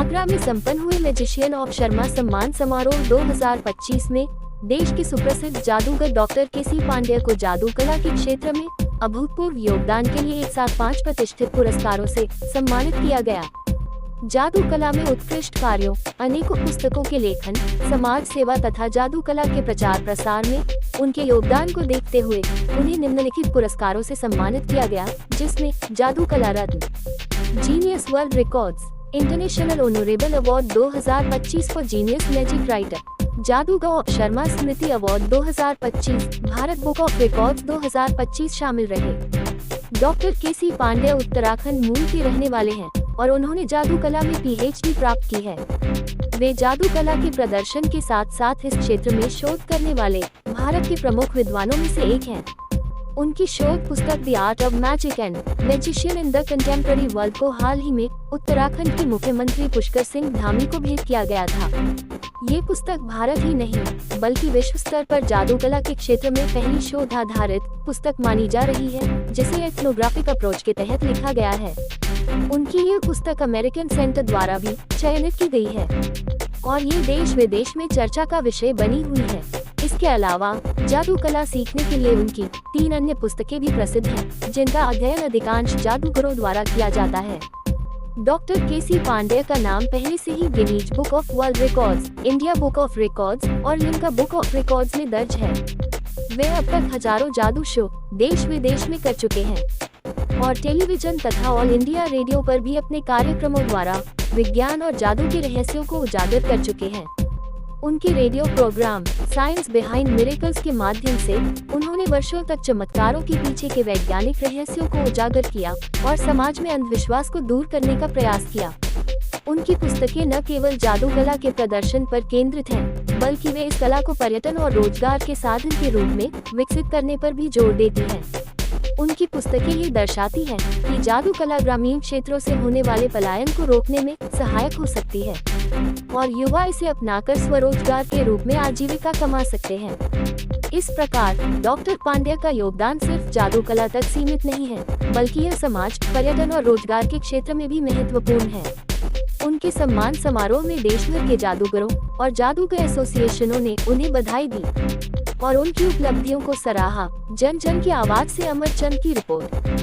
आगरा में संपन्न हुए मैजिशियन ऑफ शर्मा सम्मान समारोह 2025 में देश के सुप्रसिद्ध जादूगर डॉक्टर केसी पांडेय को जादू कला के क्षेत्र में अभूतपूर्व योगदान के लिए एक साथ 5 प्रतिष्ठित पुरस्कारों से सम्मानित किया गया। जादू कला में उत्कृष्ट कार्यों, अनेकों पुस्तकों के लेखन, समाज सेवा तथा जादू कला के प्रचार प्रसार में उनके योगदान को देखते हुए उन्हें निम्नलिखित पुरस्कारों से सम्मानित किया गया, जिसमें Jadu Kala Ratna, genius world records, international honourable award 2025 for genius magic writer, Jadugar of Sharma Smriti award 2025, Bharat book of records 2025 शामिल रहे। डॉक्टर केसी पांडेय उत्तराखंड मूल के रहने वाले हैं और उन्होंने जादू कला में PhD प्राप्त की है। वे जादू कला के प्रदर्शन के साथ साथ इस क्षेत्र में शोध करने वाले भारत के प्रमुख विद्वानों में से एक हैं। उनकी शोध पुस्तक the art of magic and magician in the contemporary world को हाल ही में उत्तराखंड के मुख्यमंत्री पुष्कर सिंह धामी को भेंट किया गया था। ये पुस्तक भारत ही नहीं बल्कि विश्व स्तर पर जादू कला के क्षेत्र में पहली शोध आधारित पुस्तक मानी जा रही है, जिसे एथनोग्राफिक अप्रोच के तहत लिखा गया है। उनकी ये पुस्तक अमेरिकन सेंटर द्वारा भी चयनित की गई है और ये देश विदेश में चर्चा का विषय बनी हुई है। इसके अलावा जादू कला सीखने के लिए उनकी 3 अन्य पुस्तकें भी प्रसिद्ध हैं, जिनका अध्ययन अधिकांश जादूगरों द्वारा किया जाता है। डॉक्टर केसी पांडेय का नाम पहले से ही Guinness book of world records, India book of records और लिम्का बुक ऑफ रिकॉर्ड्स में दर्ज है। वे अब तक हजारों जादू शो देश विदेश में कर चुके हैं और टेलीविजन तथा ऑल इंडिया रेडियो पर भी अपने कार्यक्रमों द्वारा विज्ञान और जादू के रहस्यों को उजागर कर चुके हैं। उनके radio programme science behind miracles के माध्यम से उन्होंने वर्षों तक चमत्कारों के पीछे के वैज्ञानिक रहस्यों को उजागर किया और समाज में अंधविश्वास को दूर करने का प्रयास किया। उनकी पुस्तकें न केवल जादू कला के प्रदर्शन पर केंद्रित हैं, बल्कि वे इस कला को पर्यटन और रोजगार के साधन के रूप में विकसित करने पर भी जोर देती हैं। उनकी पुस्तकें ये दर्शाती हैं कि जादू कला ग्रामीण क्षेत्रों से होने वाले पलायन को रोकने में सहायक हो सकती है और युवा इसे अपनाकर स्वरोजगार के रूप में आजीविका कमा सकते हैं। इस प्रकार डॉक्टर पांडेय का योगदान सिर्फ जादू कला तक सीमित नहीं है, बल्कि यह समाज, पर्यटन और रोजगार के क्षेत्र में भी महत्वपूर्ण है। उनके सम्मान समारोह में देश भर के जादूगरों और जादूगर एसोसिएशनों ने उन्हें बधाई दी और उनकी उपलब्धियों को सराहा। जन जन की आवाज से अमरचंद की रिपोर्ट।